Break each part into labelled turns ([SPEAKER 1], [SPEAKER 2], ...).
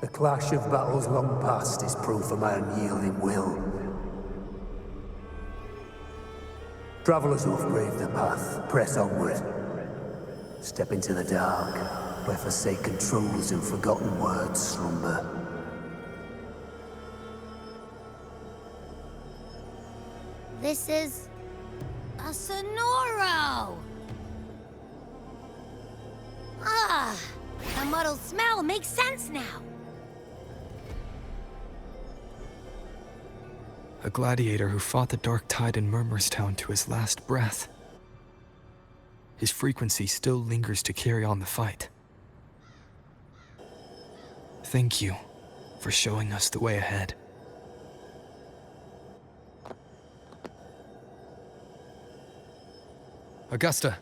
[SPEAKER 1] The clash of battles long past is proof of my unyielding will. Travelers who have braved the path, press onward. Step into the dark, where forsaken truths and forgotten words slumber.
[SPEAKER 2] This is... a Sonoro! Ah, the muddled smell makes sense now.
[SPEAKER 3] A gladiator who fought the dark tide in Murmurstown to his last breath. His frequency still lingers to carry on the fight. Thank you for showing us the way ahead. Augusta,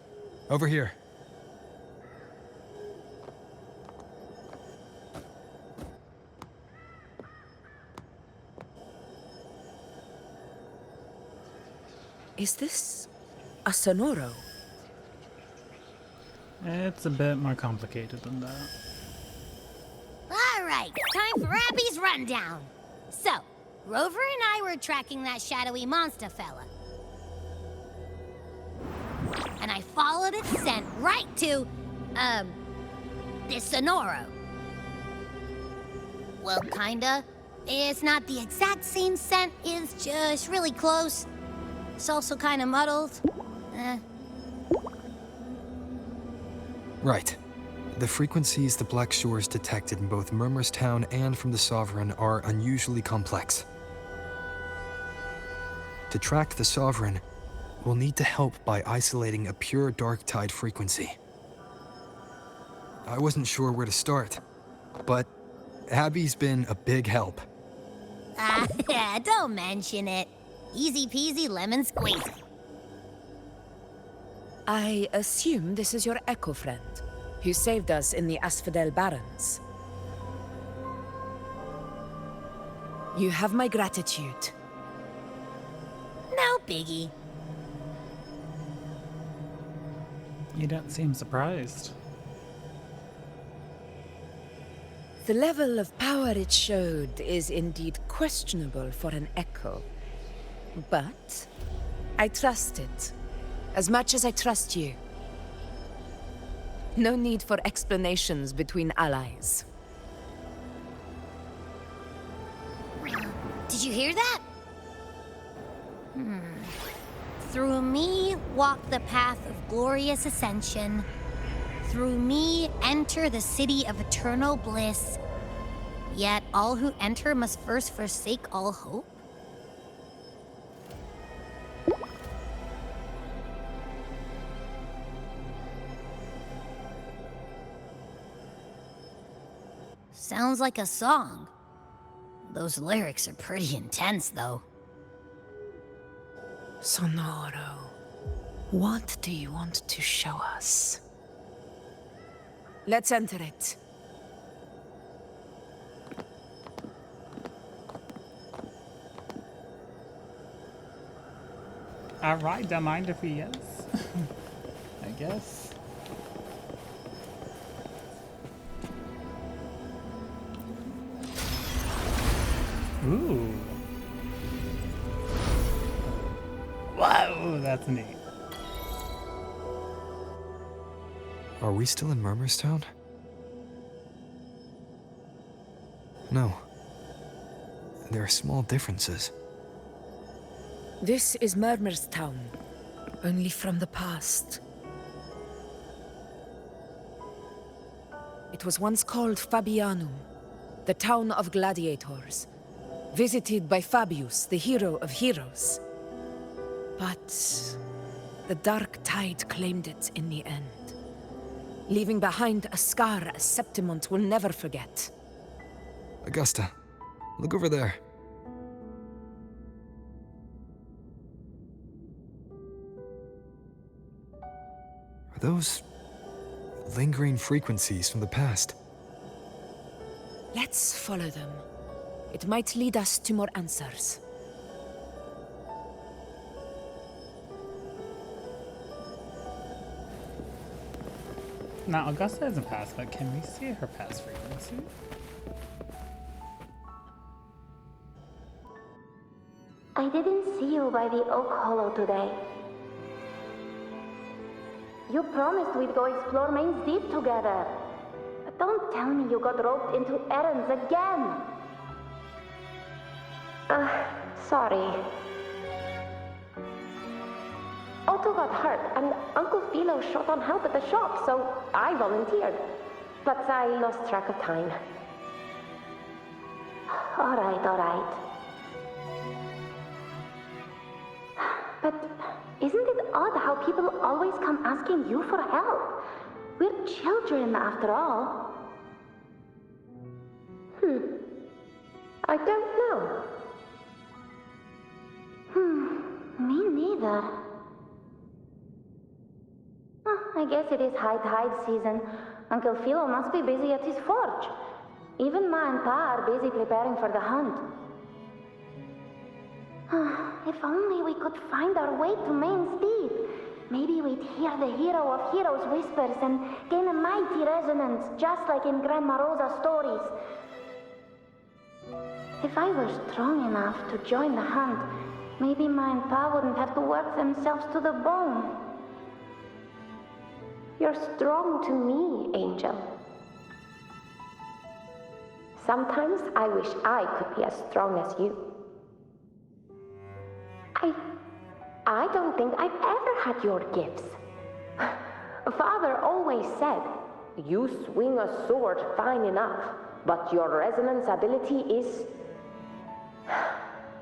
[SPEAKER 3] over here.
[SPEAKER 4] Is this a Sonoro?
[SPEAKER 5] It's a bit more complicated than that.
[SPEAKER 2] All right, time for Abby's rundown. So, Rover and I were tracking that shadowy monster fella. And I followed its scent right to, this Sonoro. Well, kinda. It's not the exact same scent, it's just really close. It's also kinda muddled.
[SPEAKER 3] Right. The frequencies the Black Shores detected in both Murmurstown and from the Sovereign are unusually complex. To track the Sovereign, we'll need to help by isolating a pure dark tide frequency. I wasn't sure where to start, but Abby's been a big help.
[SPEAKER 2] Yeah, don't mention it. Easy peasy lemon squeezy.
[SPEAKER 4] I assume this is your Echo friend, who saved us in the Asphodel Barrens. You have my gratitude.
[SPEAKER 2] No biggie.
[SPEAKER 5] You don't seem surprised.
[SPEAKER 4] The level of power it showed is indeed questionable for an Echo. But I trust it, as much as I trust you. No need for explanations between allies.
[SPEAKER 2] Did you hear that? Through me walk the path of glorious ascension. Through me enter the city of eternal bliss. Yet all who enter must first forsake all hope. Sounds like a song. Those lyrics are pretty intense, though.
[SPEAKER 4] Sonoro, what do you want to show us? Let's enter it.
[SPEAKER 5] Alright, don't mind if we yes. I guess. Ooh. Whoa, that's neat.
[SPEAKER 3] Are we still in Murmurstown? No. There are small differences.
[SPEAKER 4] This is Murmurstown, only from the past. It was once called Fabianum, the town of gladiators, visited by Fabius, the hero of heroes. But the dark tide claimed it in the end, leaving behind a scar Septimont will never forget.
[SPEAKER 3] Augusta, look over there. Are those lingering frequencies from the past?
[SPEAKER 4] Let's follow them. It might lead us to more answers.
[SPEAKER 5] Now, Augusta isn't past, but can we see her past frequency?
[SPEAKER 6] I didn't see you by the Oak Hollow today. You promised we'd go explore Main's Deep together. Don't tell me you got roped into errands again. Sorry. Otto got hurt, and Uncle Philo shot on help at the shop, so I volunteered. But I lost track of time. All right. But isn't it odd how people always come asking you for help? We're children, after all. I don't know. Me neither. I guess it is high tide season. Uncle Philo must be busy at his forge. Even Ma and Pa are busy preparing for the hunt. If only we could find our way to Main's Deep. Maybe we'd hear the hero of heroes whispers and gain a mighty resonance, just like in Grandma Rosa's stories. If I were strong enough to join the hunt, maybe Ma and Pa wouldn't have to work themselves to the bone. You're strong to me, Angel. Sometimes I wish I could be as strong as you. I don't think I've ever had your gifts. Father always said, you swing a sword fine enough, but your resonance ability is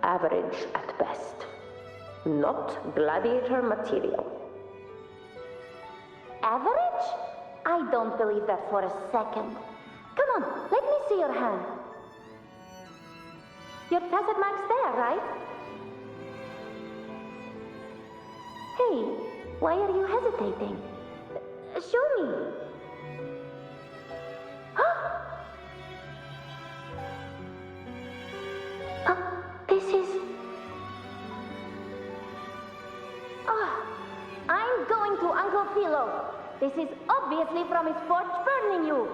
[SPEAKER 6] average at best. Not gladiator material. Average? I don't believe that for a second. Come on, let me see your hand. Your tacet mark's there, right? Hey, why are you hesitating? Show me. This is... I'm going to Uncle Philo. This is obviously from his forge burning you.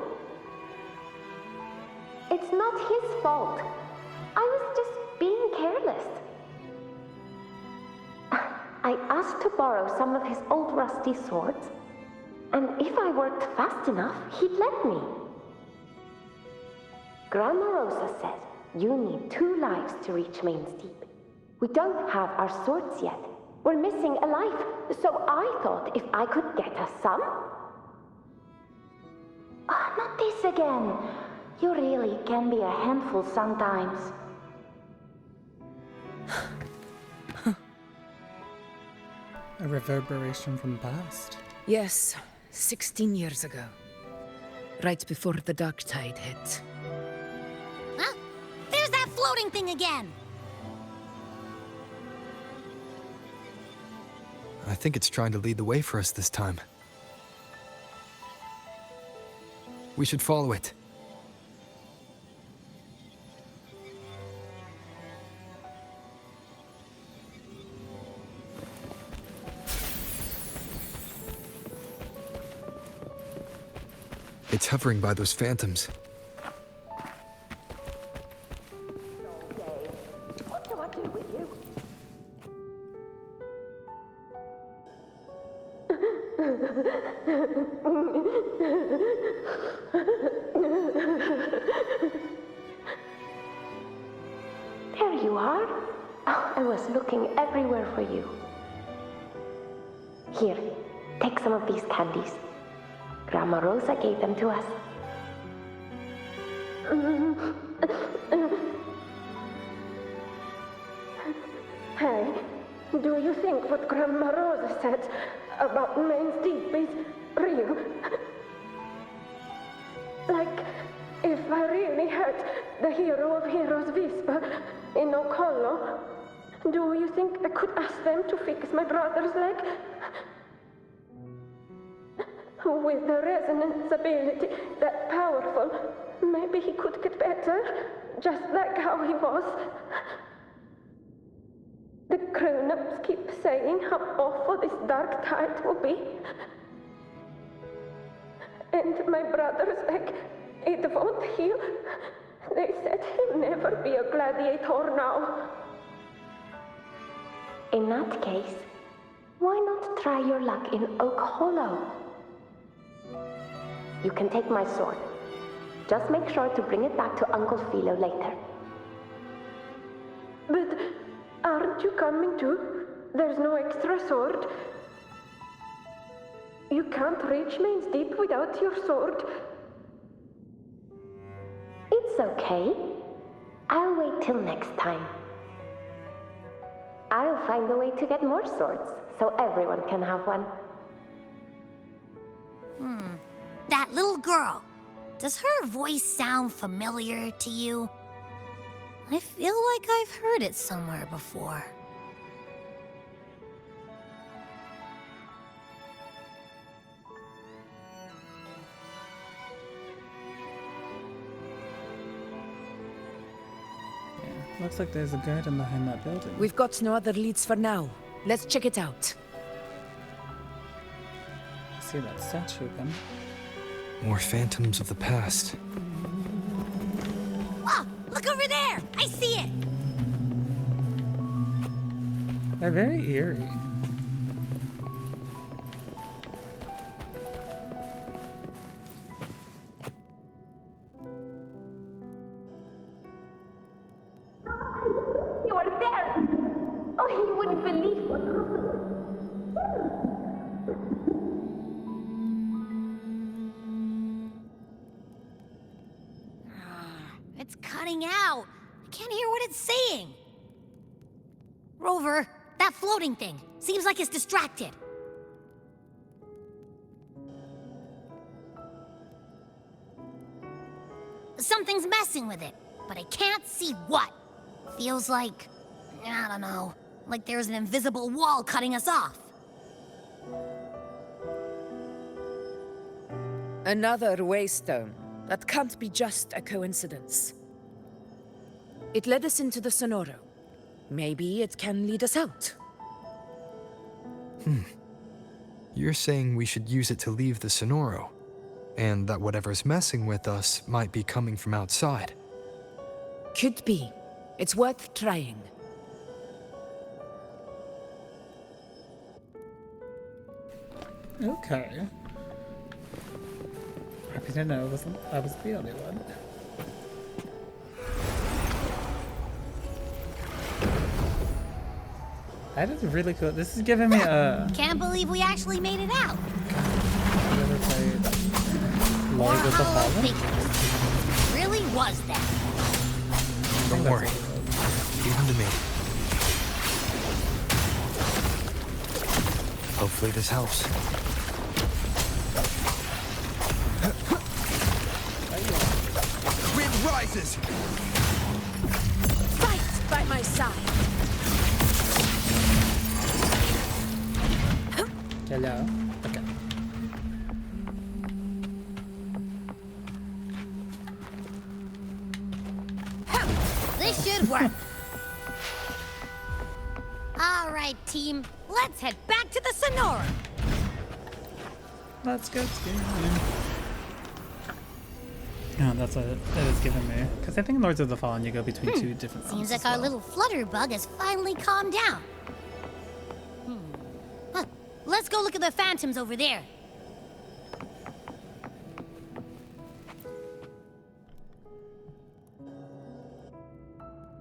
[SPEAKER 6] It's not his fault. I was just being careless. I asked to borrow some of his old rusty swords, and if I worked fast enough, he'd let me. Grandma Rosa said you need 2 lives to reach Main's Deep. We don't have our swords yet. We're missing a life, so I thought if I could get us some... not this again. You really can be a handful sometimes.
[SPEAKER 5] A reverberation from the past.
[SPEAKER 4] Yes, 16 years ago. Right before the dark tide hit.
[SPEAKER 2] Huh? There's that floating thing again!
[SPEAKER 3] I think it's trying to lead the way for us this time. We should follow it. It's hovering by those phantoms.
[SPEAKER 6] What do I do with you? There you are. Oh, I was looking everywhere for you. Here, take some of these candies. Grandma Rosa gave them to us. Hey, do you think what Grandma Rosa said about Main's Deep is real? Like, if I really heard the hero of heroes whisper in Oak Hollow, do you think I could ask them to fix my brother's leg? With the resonance ability that powerful, maybe he could get better, just like how he was. The grown-ups keep saying how awful this dark tide will be. And my brother's leg, it won't heal. They said he'll never be a gladiator now. In that case, why not try your luck in Oak Hollow? You can take my sword. Just make sure to bring it back to Uncle Philo later. But aren't you coming too? There's no extra sword. You can't reach Main's Deep without your sword. It's okay. I'll wait till next time. I'll find a way to get more swords, so everyone can have one.
[SPEAKER 2] That little girl. Does her voice sound familiar to you? I feel like I've heard it somewhere before.
[SPEAKER 5] Yeah, looks like there's a garden behind that building.
[SPEAKER 4] We've got no other leads for now. Let's check it out.
[SPEAKER 5] See that statue again.
[SPEAKER 3] More phantoms of the past.
[SPEAKER 2] Oh, look over there! I see it!
[SPEAKER 5] They're very eerie.
[SPEAKER 6] You are there! Oh, you wouldn't believe what happened.
[SPEAKER 2] It's cutting out. I can't hear what it's saying. Rover, that floating thing. Seems like it's distracted. Something's messing with it, but I can't see what. Feels like, I don't know, like there's an invisible wall cutting us off.
[SPEAKER 4] Another waystone. That can't be just a coincidence. It led us into the Sonoro. Maybe it can lead us out.
[SPEAKER 3] You're saying we should use it to leave the Sonoro, and that whatever's messing with us might be coming from outside.
[SPEAKER 4] Could be. It's worth trying.
[SPEAKER 5] Okay. Happy to know I was the only one. That is really cool. This is giving me a...
[SPEAKER 2] Can't believe we actually made it out.
[SPEAKER 5] Have you ever played Lord of the Fallen?
[SPEAKER 2] It really was that.
[SPEAKER 3] Don't worry. Leave him to me. Hopefully this helps. Wind rises!
[SPEAKER 4] Fight by my side.
[SPEAKER 5] Hello? Okay.
[SPEAKER 2] This should work. All right, team. Let's head back to the Sonoro.
[SPEAKER 5] Let's go skiing. Oh, that's what it is giving me. Because I think in Lords of the Fallen you go between two different realms
[SPEAKER 2] Seems like
[SPEAKER 5] as
[SPEAKER 2] our
[SPEAKER 5] well.
[SPEAKER 2] little flutterbug has finally calmed down. Huh. Let's go look at the phantoms over there.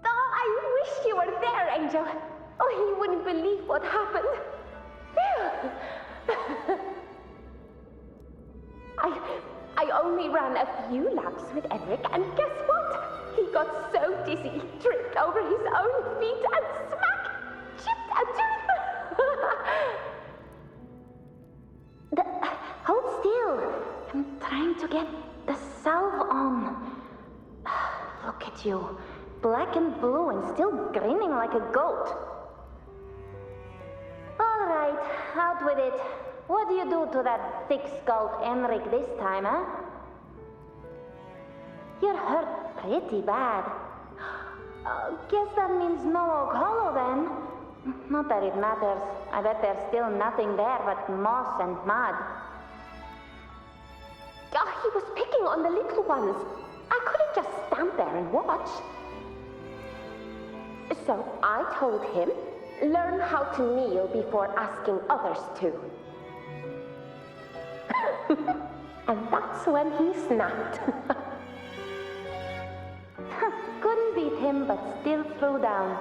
[SPEAKER 6] Oh, I wish you were there, Angel. Oh, you wouldn't believe what happened. I only ran a few laps with Eric, and guess what? He got so dizzy, he tripped over his own feet and smack! Chipped a tooth! Hold still. I'm trying to get the salve on. Look at you. Black and blue and still grinning like a goat. All right, out with it. What do you do to that thick-skulled Enric this time, huh? You're hurt pretty bad. Guess that means no Oak Hollow then. Not that it matters. I bet there's still nothing there but moss and mud. He was picking on the little ones. I couldn't just stand there and watch. So I told him, Learn how to kneel before asking others to. And that's when he snapped. Couldn't beat him, but still threw down.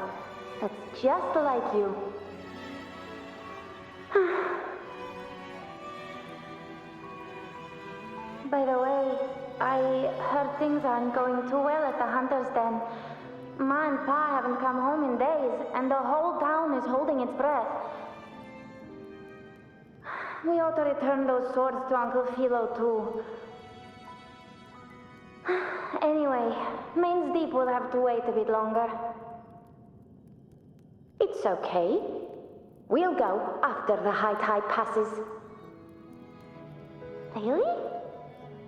[SPEAKER 6] That's just like you. By the way, I heard things aren't going too well at the Hunter's Den. Ma and Pa haven't come home in days, and the whole town is holding its breath. We ought to return those swords to Uncle Philo, too. Anyway, Main's Deep will have to wait a bit longer. It's okay. We'll go after the high tide passes. Really?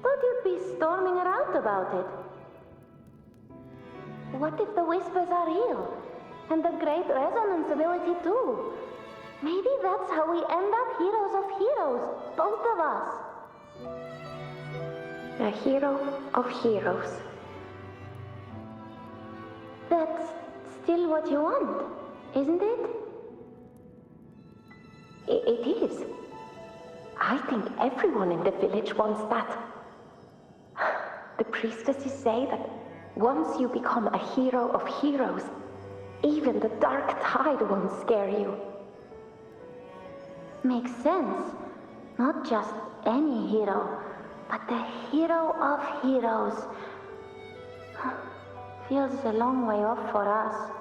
[SPEAKER 6] Thought you'd be storming around about it. What if the whispers are real? And the great resonance ability too? Maybe that's how we end up heroes of heroes, both of us. A hero of heroes. That's still what you want, isn't it? It is. I think everyone in the village wants that. The priestesses say that once you become a hero of heroes, even the dark tide won't scare you. Makes sense. Not just any hero, but the hero of heroes. Feels a long way off for us.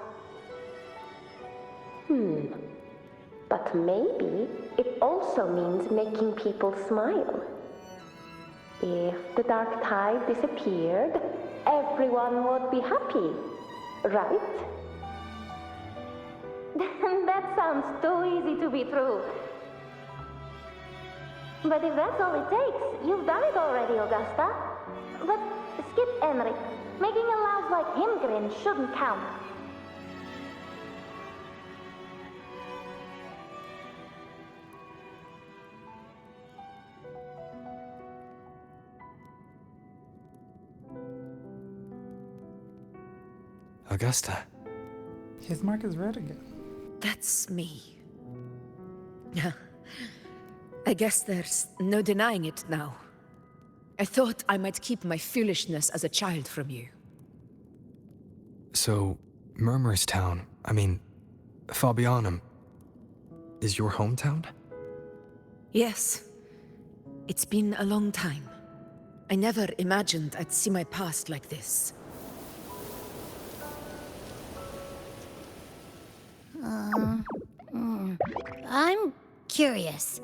[SPEAKER 6] But maybe it also means making people smile. If the dark tide disappeared, everyone would be happy, right? That sounds too easy to be true. But if that's all it takes, you've done it already, Augusta. But skip Emmerich. Making a louse like him grin shouldn't count.
[SPEAKER 3] Augusta.
[SPEAKER 5] His mark is red again.
[SPEAKER 4] That's me. I guess there's no denying it now. I thought I might keep my foolishness as a child from you.
[SPEAKER 3] So, Murmurstown, Fabianum, is your hometown?
[SPEAKER 4] Yes. It's been a long time. I never imagined I'd see my past like this.
[SPEAKER 2] I'm curious.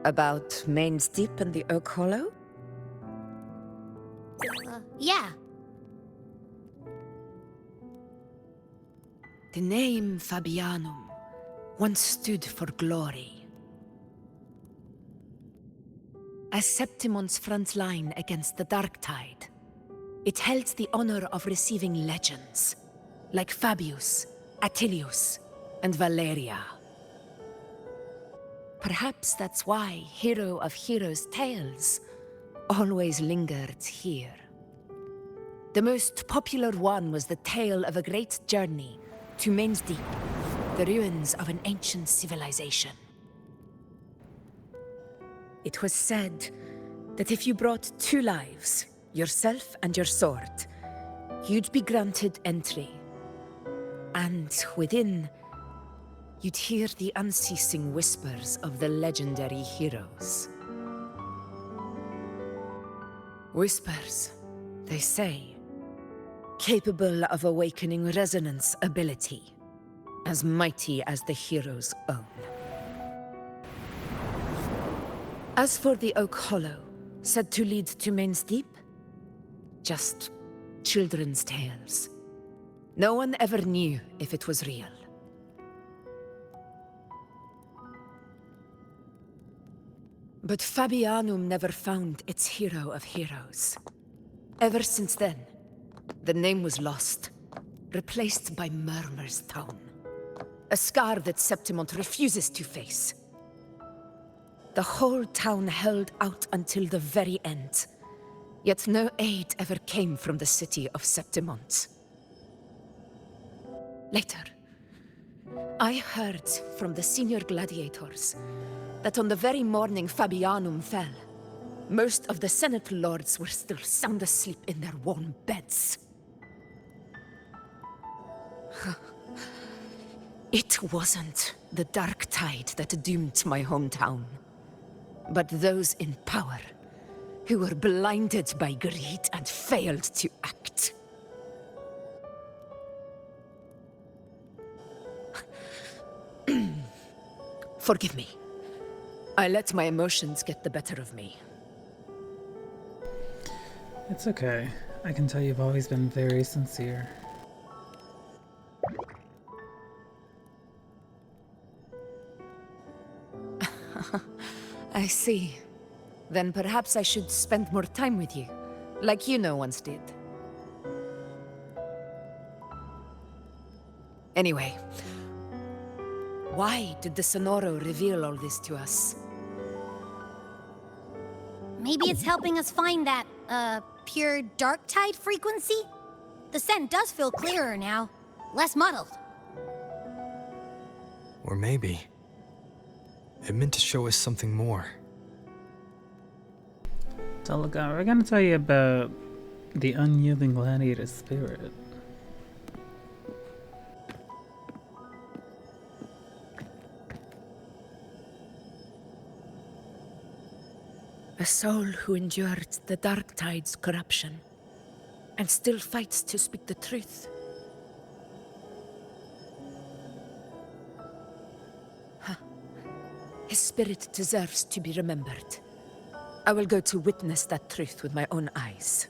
[SPEAKER 4] About Main's Deep and the Oak Hollow?
[SPEAKER 2] Yeah.
[SPEAKER 4] The name Fabianum once stood for glory. As Septimon's front line against the Dark Tide, it held the honor of receiving legends, like Fabius, Attilius, and Valeria. Perhaps that's why Hero of Heroes' tales always lingered here. The most popular one was the tale of a great journey to Main's Deep, the ruins of an ancient civilization. It was said that if you brought 2 lives, yourself and your sword, you'd be granted entry. And within, you'd hear the unceasing whispers of the legendary heroes. Whispers, they say, capable of awakening resonance ability, as mighty as the hero's own. As for the Oak Hollow, said to lead to Main's Deep, just children's tales. No one ever knew if it was real. But Fabianum never found its hero of heroes. Ever since then, the name was lost, replaced by Murmurstown, a scar that Septimont refuses to face. The whole town held out until the very end, yet no aid ever came from the city of Septimont. Later, I heard from the senior gladiators that on the very morning Fabianum fell, most of the Senate lords were still sound asleep in their warm beds. It wasn't the dark tide that doomed my hometown, but those in power who were blinded by greed and failed to act. Forgive me. I let my emotions get the better of me.
[SPEAKER 5] It's okay. I can tell you've always been very sincere.
[SPEAKER 4] I see. Then perhaps I should spend more time with you, like you once did. Anyway, why did the Sonoro reveal all this to us?
[SPEAKER 2] Maybe it's helping us find that, pure dark tide frequency? The scent does feel clearer now, less muddled.
[SPEAKER 3] Or maybe it meant to show us something more.
[SPEAKER 5] Delaga, we're gonna tell you about the unyielding gladiator spirit.
[SPEAKER 4] A soul who endured the dark tide's corruption and still fights to speak the truth. His spirit deserves to be remembered. I will go to witness that truth with my own eyes.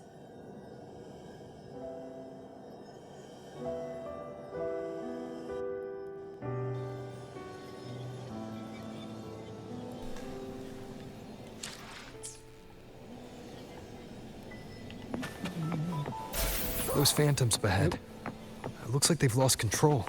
[SPEAKER 3] Those phantoms up ahead. It looks like they've lost control.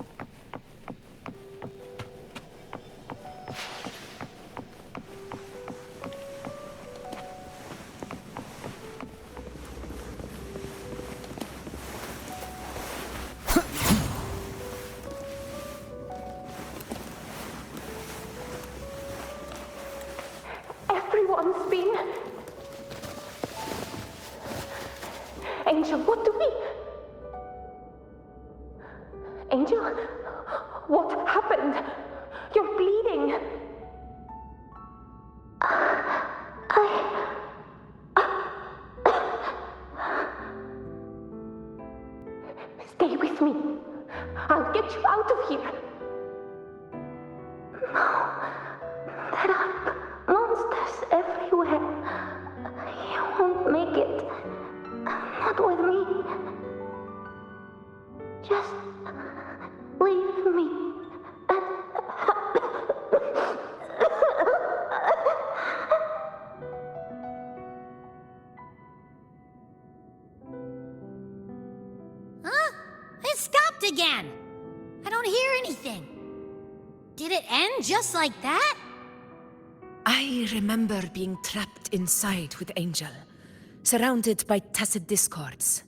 [SPEAKER 6] Everyone's been... Angel, what do we... Angel, what happened? You're bleeding. Stay with me. I'll get you out of here. No, there are monsters everywhere. You won't make it. Not with me. Just leave me.
[SPEAKER 2] Huh? It stopped again! I don't hear anything. Did it end just like that?
[SPEAKER 4] I remember being trapped inside with Angel, surrounded by tacit discords.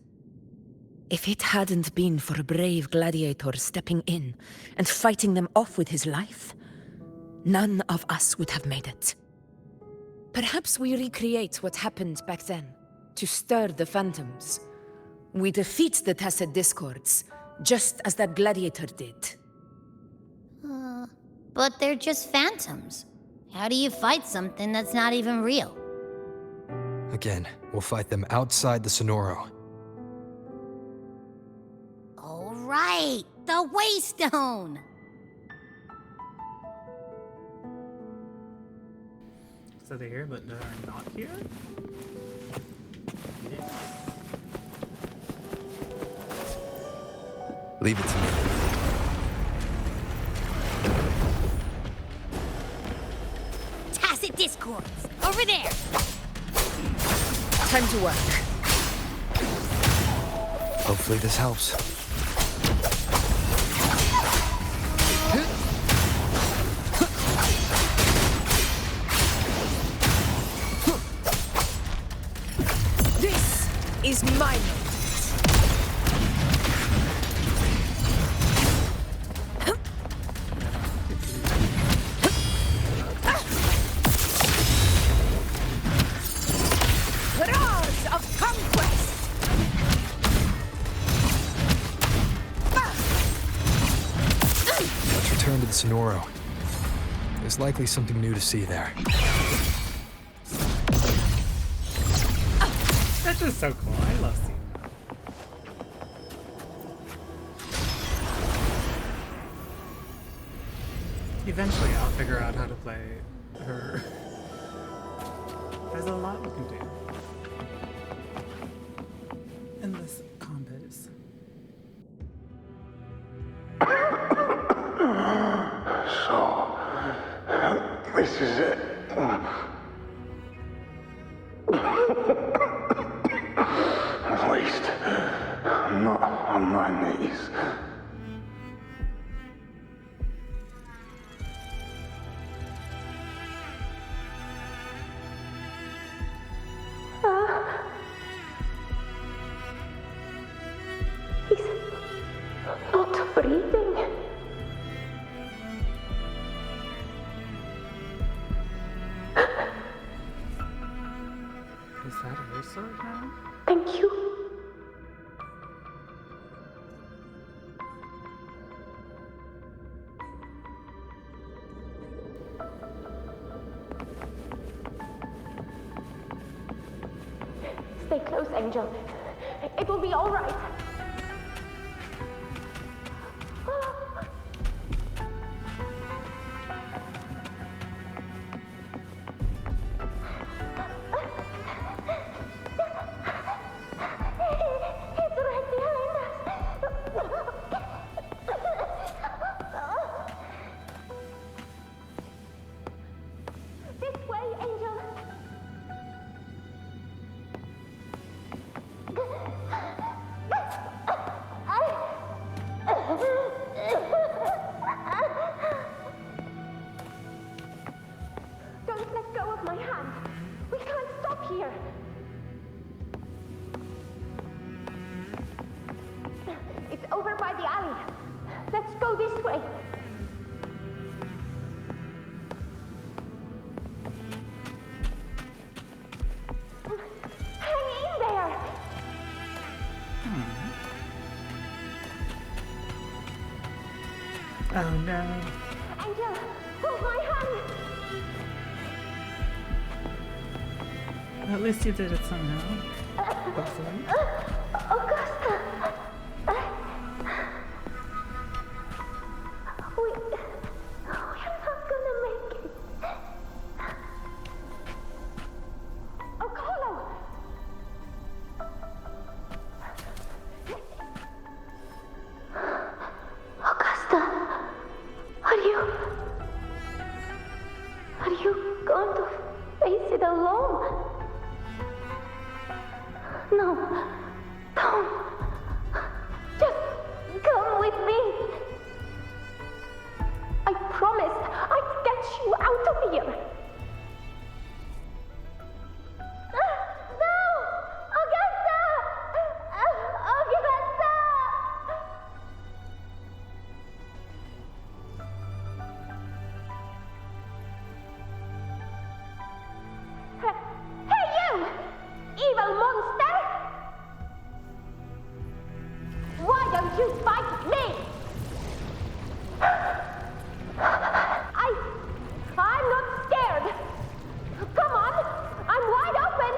[SPEAKER 4] If it hadn't been for a brave gladiator stepping in and fighting them off with his life, none of us would have made it. Perhaps we recreate what happened back then, to stir the phantoms. We defeat the tacit discords, just as that gladiator did.
[SPEAKER 2] But they're just phantoms. How do you fight something that's not even real?
[SPEAKER 3] Again, we'll fight them outside the Sonoro.
[SPEAKER 2] All right, the Waystone!
[SPEAKER 5] So they're here, but they're not here? Yeah.
[SPEAKER 3] Leave it to me.
[SPEAKER 2] Tacit discords! Over there!
[SPEAKER 4] Time to work.
[SPEAKER 3] Hopefully this helps.
[SPEAKER 4] This is my moment.
[SPEAKER 3] the Sonoro. There's likely something new to see there.
[SPEAKER 5] That's just so cool. I love seeing that. Eventually, I'll figure out how to play her. There's a lot we can do in this compass.
[SPEAKER 7] So, this is it. At least, I'm not on my knees.
[SPEAKER 6] He's not breathing.
[SPEAKER 5] Is that her sword now?
[SPEAKER 6] Thank you. Stay close, Angel. It will be all right. It's right behind us. This way, Angel. Don't let go of my hand. We can't stop here. It's over by the alley. Let's go this way. Hang in there.
[SPEAKER 5] Oh no.
[SPEAKER 6] Angel, hold my hand.
[SPEAKER 5] At least you did it somehow. Hopefully.
[SPEAKER 6] Augusta. We're not gonna make it. Okolo! Augusta, are you going to face it alone? No, don't. Just come with me. I promised I'd get you out of here. No! Augusta! Augusta! Hey, you! Evil monster! Why don't you fight me? I'm not scared. Come on, I'm wide open.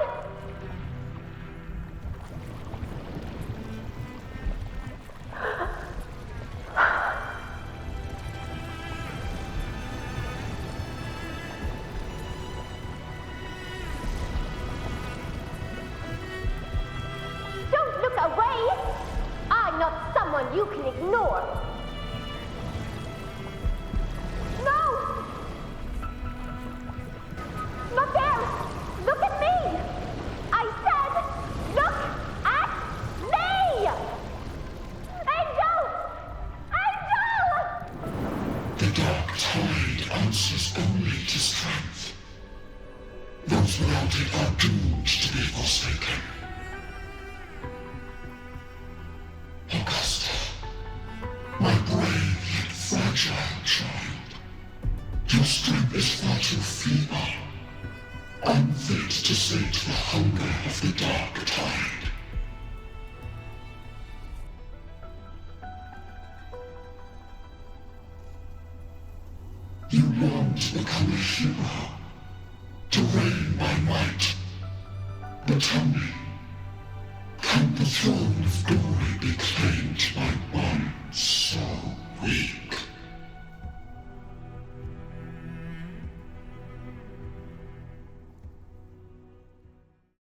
[SPEAKER 6] Don't look away. I'm not someone you can ignore. No! Not there! Look at me! I said, look at me! Angel! Angel!
[SPEAKER 8] The dark tide answers only to strength. Those without it are doomed to be forsaken. Augusta, my brave yet fragile child, your strength is far too feeble, unfit to sate the hunger of the dark tide. born to become a hero, to reign by might. But tell me, can the throne of glory be claimed by one so weak?